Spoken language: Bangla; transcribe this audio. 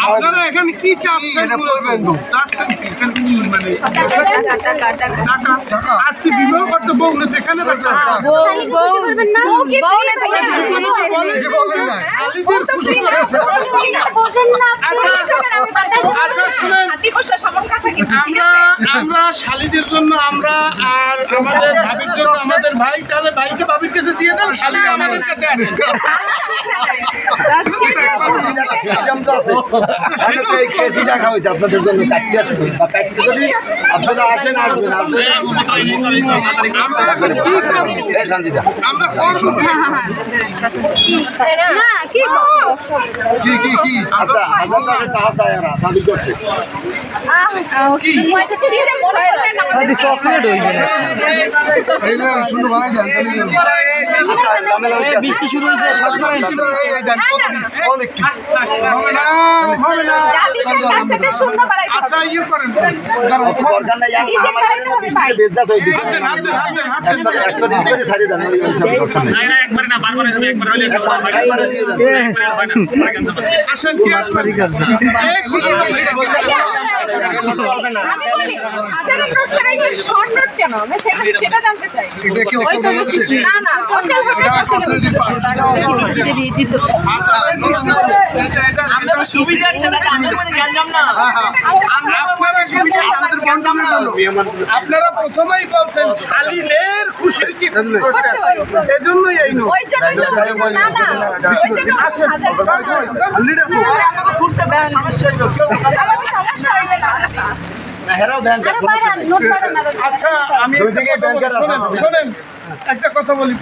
আপনারা এখানে কি চাচ্ছেন? আজকে বিবাহ করতে বউ না এখানে আমরা শালীদের জন্য আমরা আর আমাদের ভাবির জন্য আমাদের ভাই, তাহলে ভাইকে ভাবির কাছে দিয়ে দেন, শালী আমাদের কাছে আসেন। আপনাদের জন্য আপনারা আসেন বৃষ্টি শুরু হয়েছে। আচ্ছা ইয়ে করেন সেটা জানতে চাই। আপনারা প্রথমেই বলছেন শালীদের খুশির কি এজন্যই এই নো আচ্ছা আমি শোনেন একটা কথা বলি।